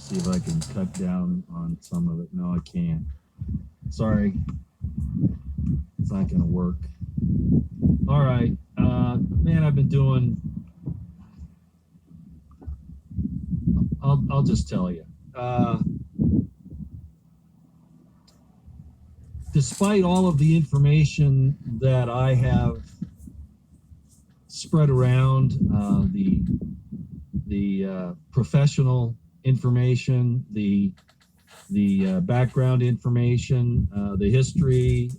see if I can cut down on some of it. No, I can't. Sorry. It's not going to work. All right. Man, I've been doing... I'll just tell you. Despite all of the information that I have spread around, the professional information, the background information, the history,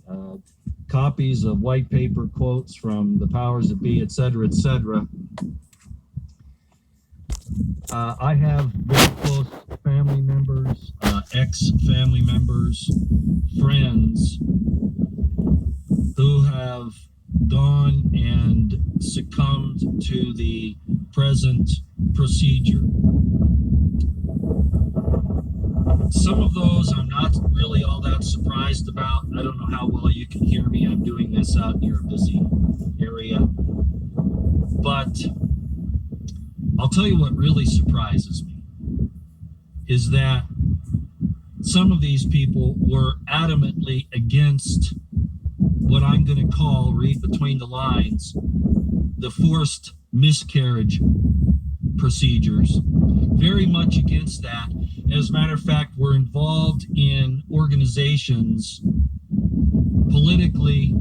copies of white paper quotes from the powers that be, et cetera, I have very close family members, ex-family members, friends who have gone and succumbed to the present procedure. Some of those I'm not really all that surprised about. I don't know how well you can hear me. I'm doing this out near a busy area. But I'll tell you what really surprises me is that some of these people were adamantly against what I'm going to call, read between the lines, the forced miscarriage procedures. Very much against that. As a matter of fact, we're involved in organizations politically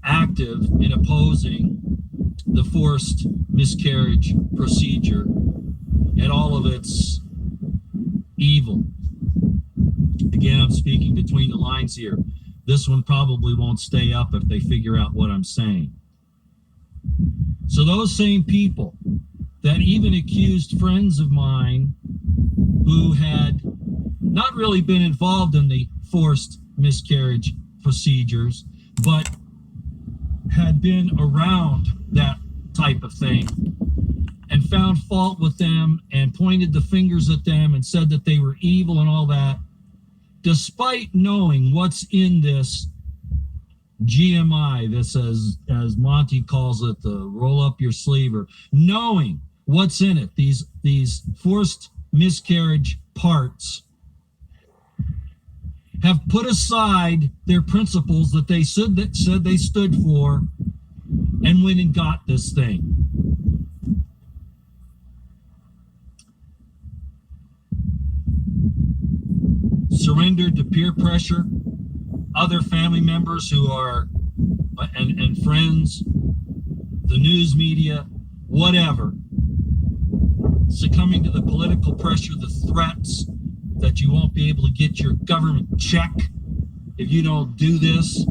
active in opposing the forced miscarriage procedure and all of its evil. Again, I'm speaking between the lines here. This one probably won't stay up if they figure out what I'm saying. So those same people that even accused friends of mine who had not really been involved in the forced miscarriage procedures, but had been around that type of thing and found fault with them and pointed the fingers at them and said that they were evil and all that, despite knowing what's in this GMI, this as Monty calls it, the roll up your sleeve, or knowing what's in it, these forced miscarriage parts, have put aside their principles that they said they stood for and went and got this thing. Surrendered to peer pressure, other family members who are, and friends, the news media, whatever, succumbing to the political pressure, the threats that you won't be able to get your government check if you don't do this.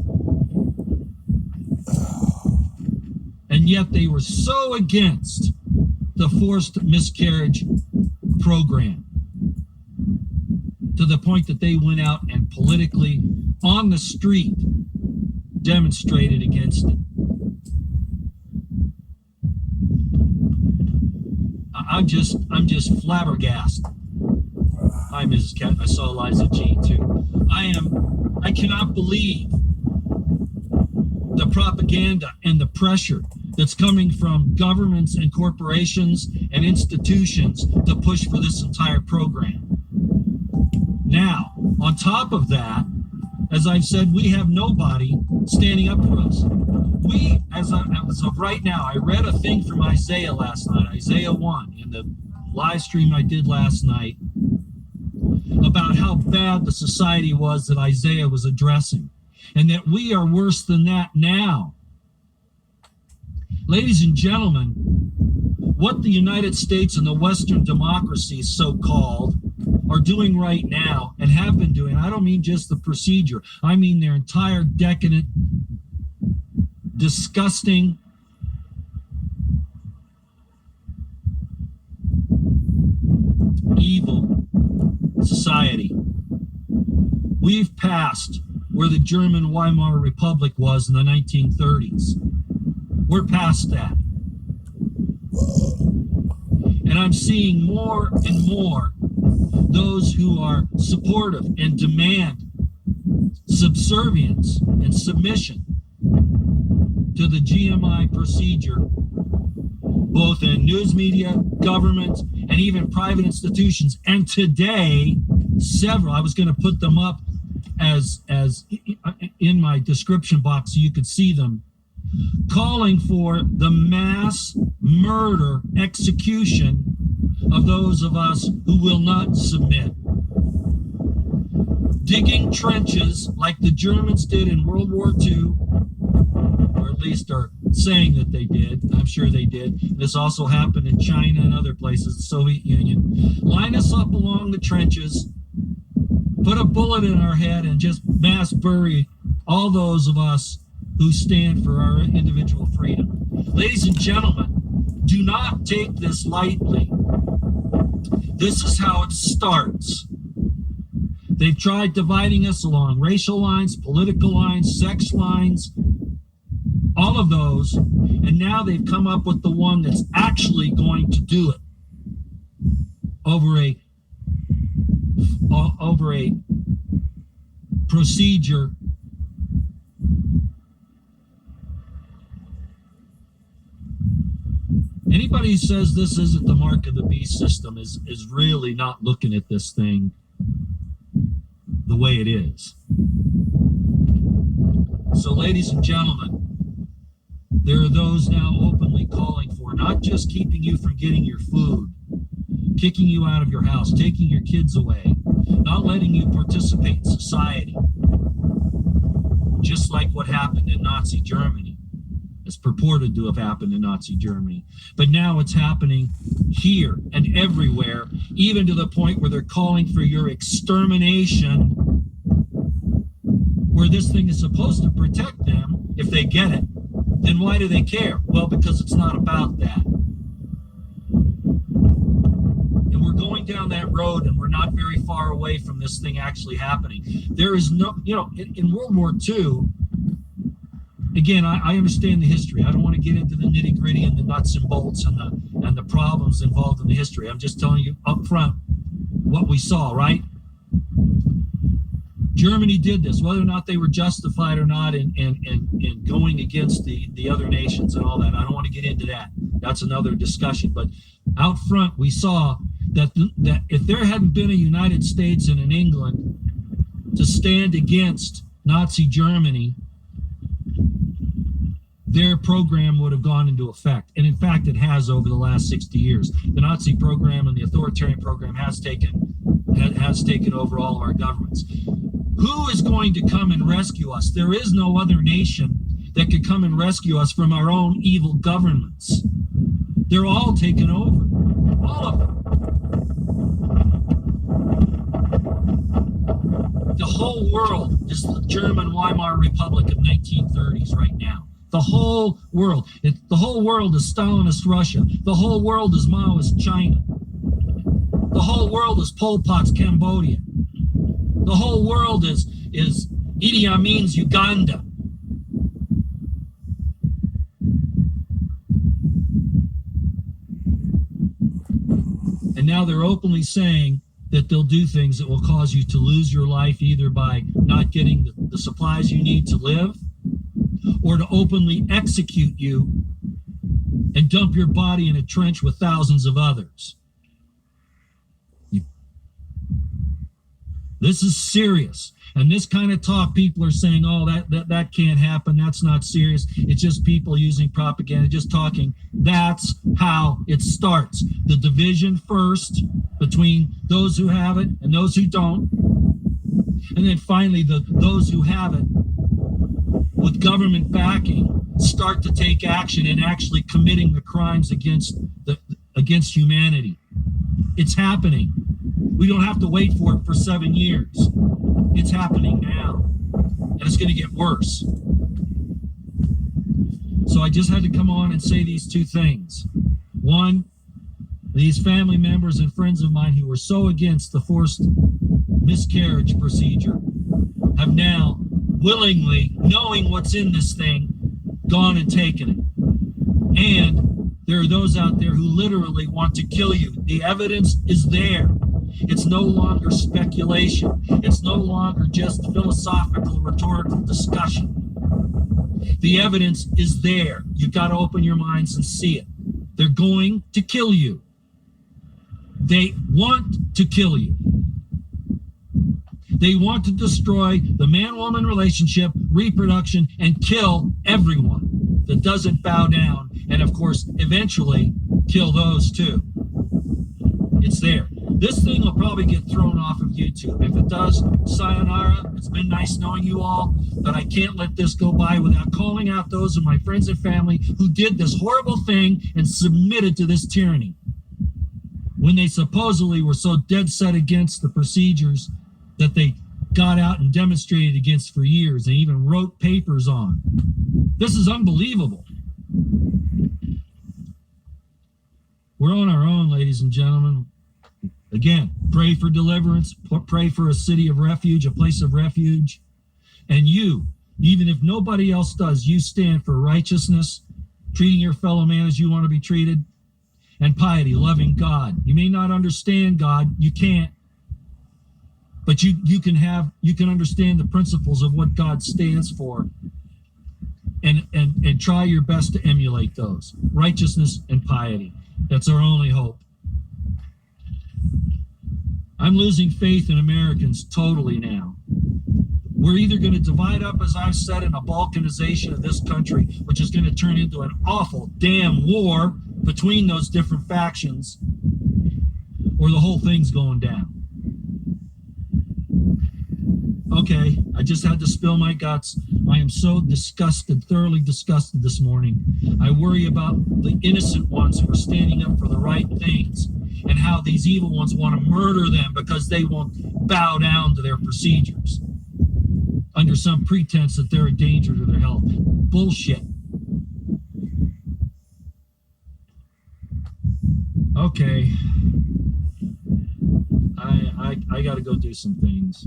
And yet they were so against the forced miscarriage program to the point that they went out and politically on the street demonstrated against it. I'm just flabbergasted. Hi, Mrs. Cat. I saw Liza G too. I cannot believe the propaganda and the pressure that's coming from governments and corporations and institutions to push for this entire program. Now, on top of that, as I've said, we have nobody standing up for us. We, as of right now, I read a thing from Isaiah last night, Isaiah 1, in the live stream I did last night, about how bad the society was that Isaiah was addressing, and that we are worse than that now. Ladies and gentlemen, what the United States and the Western democracies, so-called, are doing right now and have been doing, I don't mean just the procedure, I mean their entire decadent, disgusting, evil society. We've passed where the German Weimar Republic was in the 1930s. We're past that. And I'm seeing more and more those who are supportive and demand subservience and submission to the GMI procedure, both in news media, government, and even private institutions. And today, several, I was going to put them up as in my description box so you could see them, calling for the mass murder execution of those of us who will not submit. Digging trenches like the Germans did in World War II, or at least are saying that they did. I'm sure they did. This also happened in China and other places, the Soviet Union. Line us up along the trenches, put a bullet in our head, and just mass bury all those of us who stand for our individual freedom. Ladies and gentlemen, do not take this lightly. This is how it starts. They've tried dividing us along racial lines, political lines, sex lines, all of those, and now they've come up with the one that's actually going to do it over a procedure Anybody who says this isn't the mark of the beast system is really not looking at this thing the way it is. So, ladies and gentlemen, there are those now openly calling for not just keeping you from getting your food, kicking you out of your house, taking your kids away, not letting you participate in society, just like what happened in Nazi Germany. It's purported to have happened in Nazi Germany. But now it's happening here and everywhere, even to the point where they're calling for your extermination, where this thing is supposed to protect them if they get it. Then why do they care? Well, because it's not about that. And we're going down that road, and we're not very far away from this thing actually happening. There is no, in World War II, again, I understand the history. I don't want to get into the nitty gritty and the nuts and bolts and the problems involved in the history. I'm just telling you up front what we saw, right? Germany did this, whether or not they were justified or not in going against the other nations and all that. I don't want to get into that. That's another discussion. But out front, we saw that if there hadn't been a United States and an England to stand against Nazi Germany, their program would have gone into effect. And in fact, it has over the last 60 years. The Nazi program and the authoritarian program has taken over all of our governments. Who is going to come and rescue us? There is no other nation that could come and rescue us from our own evil governments. They're all taken over. All of them. The whole world is the German Weimar Republic of 1930s right now. The whole world. The whole world is Stalinist Russia. The whole world is Maoist China. The whole world is Pol Pot's Cambodia. The whole world is Idi Amin's Uganda. And now they're openly saying that they'll do things that will cause you to lose your life, either by not getting the supplies you need to live, or to openly execute you and dump your body in a trench with thousands of others. This is serious. And this kind of talk, people are saying, oh, that can't happen. That's not serious. It's just people using propaganda, just talking. That's how it starts. The division first between those who have it and those who don't. And then finally, those who have it, with government backing, start to take action and actually committing the crimes against humanity. It's happening. We don't have to wait for it for 7 years. It's happening now, and it's going to get worse. So I just had to come on and say these two things. One, these family members and friends of mine who were so against the forced miscarriage procedure have now willingly, knowing what's in this thing, gone and taken it. And there are those out there who literally want to kill you. The evidence is there. It's no longer speculation. It's no longer just philosophical, rhetorical discussion. The evidence is there. You've got to open your minds and see it. They're going to kill you. They want to kill you. They want to destroy the man-woman relationship, reproduction, and kill everyone that doesn't bow down. And of course, eventually kill those too. It's there. This thing will probably get thrown off of YouTube. If it does, sayonara. It's been nice knowing you all, but I can't let this go by without calling out those of my friends and family who did this horrible thing and submitted to this tyranny when they supposedly were so dead set against the procedures that they got out and demonstrated against for years and even wrote papers on. This is unbelievable. We're on our own, ladies and gentlemen. Again, pray for deliverance, pray for a city of refuge, a place of refuge. And you, even if nobody else does, you stand for righteousness, treating your fellow man as you want to be treated, and piety, loving God. You may not understand God, you can't, but you can understand the principles of what God stands for, and try your best to emulate those. Righteousness and piety. That's our only hope. I'm losing faith in Americans totally now. We're either going to divide up, as I've said, in a balkanization of this country, which is going to turn into an awful damn war between those different factions, or the whole thing's going down. Okay, I just had to spill my guts. I am so disgusted, thoroughly disgusted this morning. I worry about the innocent ones who are standing up for the right things, and how these evil ones want to murder them because they won't bow down to their procedures under some pretense that they're a danger to their health. Bullshit. Okay. I got to go do some things.